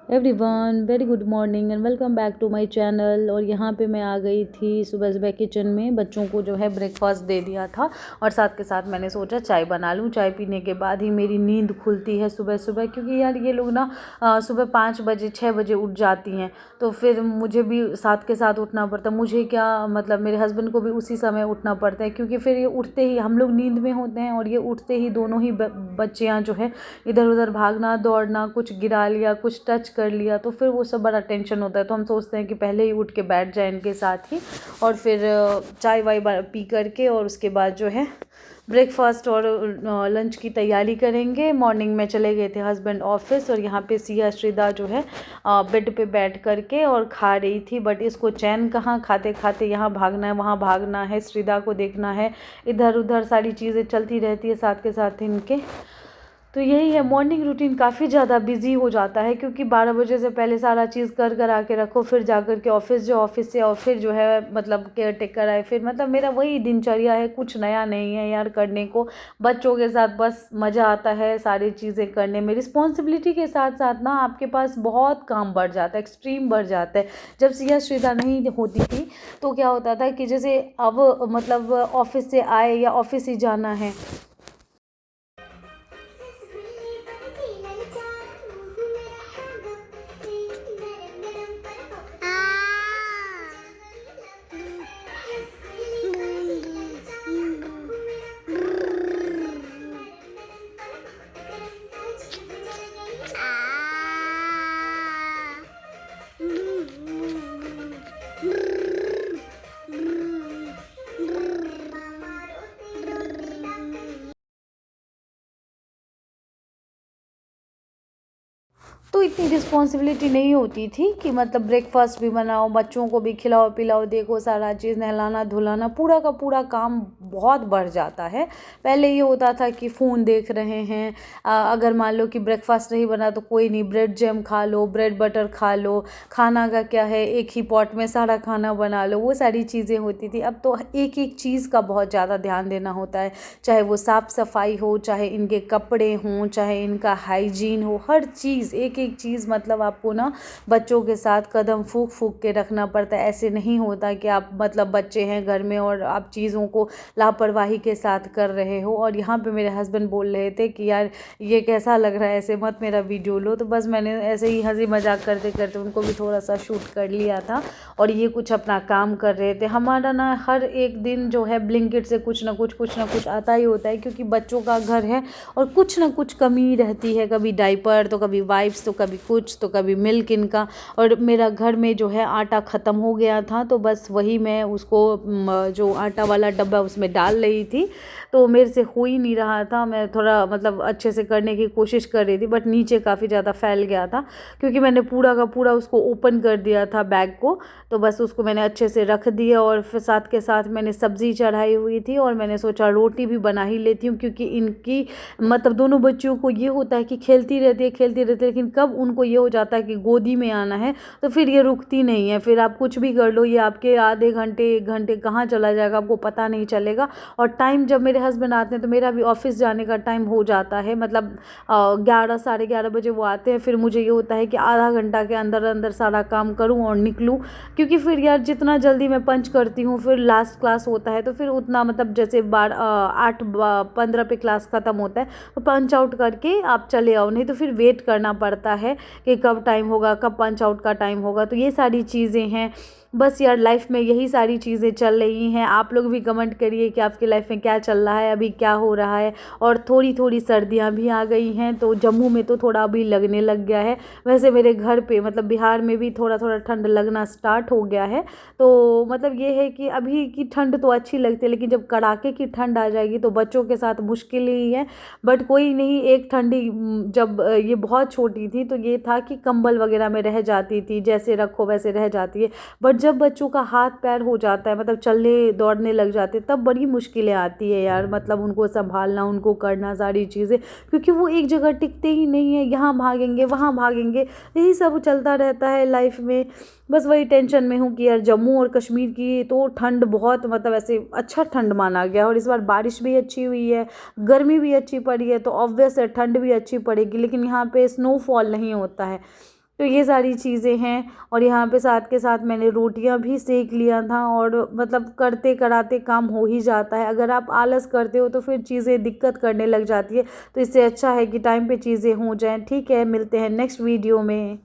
Everyone very good morning and welcome back to my channel. और यहाँ पे मैं आ गई थी सुबह सुबह किचन में, बच्चों को जो है ब्रेकफास्ट दे दिया था और साथ के साथ मैंने सोचा चाय बना लूँ। चाय पीने के बाद ही मेरी नींद खुलती है सुबह सुबह, क्योंकि यार ये लोग ना सुबह 5 बजे 6 बजे उठ जाती हैं, तो फिर मुझे भी साथ के साथ उठना पड़ता है। मुझे क्या मतलब मेरे हस्बैंड को भी उसी समय उठना पड़ता है, क्योंकि फिर ये उठते ही हम लोग नींद में होते हैं और ये उठते ही दोनों ही बच्चियाँ जो है इधर उधर भागना दौड़ना, कुछ गिरा लिया कुछ टच कर लिया, तो फिर वो सब बड़ा टेंशन होता है। तो हम सोचते हैं कि पहले ही उठ के बैठ जाए इनके साथ ही और फिर चाय वाय पी करके और उसके बाद जो है ब्रेकफास्ट और लंच की तैयारी करेंगे। मॉर्निंग में चले गए थे हस्बैंड ऑफिस और यहाँ पे सिया श्रीदा जो है बेड पे बैठ करके और खा रही थी, बट इसको चैन कहाँ, खाते खाते यहाँ भागना है वहाँ भागना है, श्रीदा को देखना है, इधर उधर सारी चीज़ें चलती रहती है साथ के साथ इनके। तो यही है, मॉर्निंग रूटीन काफ़ी ज़्यादा बिजी हो जाता है, क्योंकि 12 बजे से पहले सारा चीज़ कर कर आके रखो, फिर जा कर के ऑफिस जो ऑफिस से और फिर जो है मतलब केयर टेकर आए, फिर मतलब मेरा वही दिनचर्या है, कुछ नया नहीं है यार करने को। बच्चों के साथ बस मज़ा आता है सारी चीज़ें करने में। रिस्पॉन्सिबिलिटी के साथ साथ ना आपके पास बहुत काम बढ़ जाता है, एक्सट्रीम बढ़ जाता है। जब सिया श्रीदा नहीं होती थी तो क्या होता था कि जैसे अब मतलब ऑफिस से आए या ऑफिस ही जाना है, तो इतनी रिस्पॉन्सिबिलिटी नहीं होती थी कि मतलब ब्रेकफास्ट भी बनाओ, बच्चों को भी खिलाओ पिलाओ, देखो सारा चीज़ नहलाना धुलाना, पूरा का पूरा काम बहुत बढ़ जाता है। पहले ये होता था कि फ़ोन देख रहे हैं, अगर मान लो कि ब्रेकफास्ट नहीं बना तो कोई नहीं, ब्रेड जैम खा लो, ब्रेड बटर खा लो, खाना का क्या है एक ही पॉट में सारा खाना बना लो, वो सारी चीज़ें होती थी। अब तो एक एक चीज़ का बहुत ज़्यादा ध्यान देना होता है, चाहे वो साफ़ सफाई हो, चाहे इनके कपड़े हों, चाहे इनका हाइजीन हो, हर चीज़ एक एक चीज़ मतलब आपको ना बच्चों के साथ कदम फूंक फूंक के रखना पड़ता है। ऐसे नहीं होता कि आप मतलब बच्चे हैं घर में और आप चीज़ों को लापरवाही के साथ कर रहे हो। और यहाँ पे मेरे हस्बैंड बोल रहे थे कि यार ये कैसा लग रहा है, ऐसे मत मेरा वीडियो लो, तो बस मैंने ऐसे ही हंसी मजाक करते करते उनको भी थोड़ा सा शूट कर लिया था और ये कुछ अपना काम कर रहे थे। हमारा ना हर एक दिन जो है ब्लिंकिट से कुछ ना कुछ आता ही होता है, क्योंकि बच्चों का घर है और कुछ ना कुछ कमी रहती है, कभी डाइपर तो कभी वाइप्स तो कभी कुछ तो कभी मिल्क इनका। और मेरा घर में जो है आटा ख़त्म हो गया था, तो बस वही मैं उसको जो आटा वाला डब्बा उसमें डाल रही थी, तो मेरे से हो ही नहीं रहा था। मैं थोड़ा मतलब अच्छे से करने की कोशिश कर रही थी, बट नीचे काफ़ी ज़्यादा फैल गया था, क्योंकि मैंने पूरा का पूरा उसको ओपन कर दिया था बैग को। तो बस उसको मैंने अच्छे से रख दिया और फिर साथ के साथ मैंने सब्ज़ी चढ़ाई हुई थी और मैंने सोचा रोटी भी बना ही लेती हूँ, क्योंकि इनकी मतलब दोनों बच्चियों को ये होता है कि खेलती रहती है, लेकिन कब उनको ये हो जाता है कि गोदी में आना है तो फिर ये रुकती नहीं है। फिर आप कुछ भी कर लो, ये आपके आधे घंटे 1 घंटे कहाँ चला जाएगा आपको पता नहीं चलेगा। और टाइम जब मेरे हस्बैंड आते हैं तो मेरा भी ऑफिस जाने का टाइम हो जाता है, मतलब 11 साढ़े 11 बजे वो आते हैं। फिर मुझे ये होता है कि आधा घंटा के अंदर अंदर सारा काम करूँ और निकलूँ, क्योंकि फिर यार जितना जल्दी मैं पंच करती हूँ, फिर लास्ट क्लास होता है तो फिर उतना मतलब जैसे 8:15 पे क्लास ख़त्म होता है तो पंच आउट करके आप चले आओ, नहीं तो फिर वेट करना पड़ता है कि कब टाइम होगा, कब पंच आउट का टाइम होगा। तो ये सारी चीज़ें हैं। बस यार लाइफ में यही सारी चीज़ें चल रही हैं। आप लोग भी कमेंट करिए कि आपकी लाइफ में क्या चल रहा है, अभी क्या हो रहा है। और थोड़ी थोड़ी सर्दियां भी आ गई हैं, तो जम्मू में तो थोड़ा अभी लगने लग गया है। वैसे मेरे घर पे मतलब बिहार में भी थोड़ा थोड़ा ठंड लगना स्टार्ट हो गया है। तो मतलब ये है कि अभी की ठंड तो अच्छी लगती है, लेकिन जब कड़ाके की ठंड आ जाएगी तो बच्चों के साथ मुश्किल ही है। बट कोई नहीं, एक ठंडी जब ये बहुत छोटी थी तो ये था कि कंबल वगैरह में रह जाती थी, जैसे रखो वैसे रह जाती है। बट जब बच्चों का हाथ पैर हो जाता है, मतलब चलने दौड़ने लग जाते, तब बड़ी मुश्किलें आती है यार, मतलब उनको संभालना, उनको करना सारी चीज़ें, क्योंकि वो एक जगह टिकते ही नहीं है, यहाँ भागेंगे वहाँ भागेंगे, यही सब चलता रहता है लाइफ में। बस वही टेंशन में हूँ कि यार जम्मू और कश्मीर की तो ठंड बहुत मतलब ऐसे अच्छा ठंड माना गया, और इस बार बारिश भी अच्छी हुई है, गर्मी भी अच्छी पड़ी है, तो ऑब्वियस है ठंड भी अच्छी पड़ेगी। लेकिन यहाँ पे स्नोफॉल नहीं होता है, तो ये सारी चीज़ें हैं। और यहाँ पे साथ के साथ मैंने रोटियां भी सेक लिया था, और मतलब करते कराते काम हो ही जाता है। अगर आप आलस करते हो तो फिर चीज़ें दिक्कत करने लग जाती है, तो इससे अच्छा है कि टाइम पे चीज़ें हो जाएं। ठीक है, मिलते हैं नेक्स्ट वीडियो में।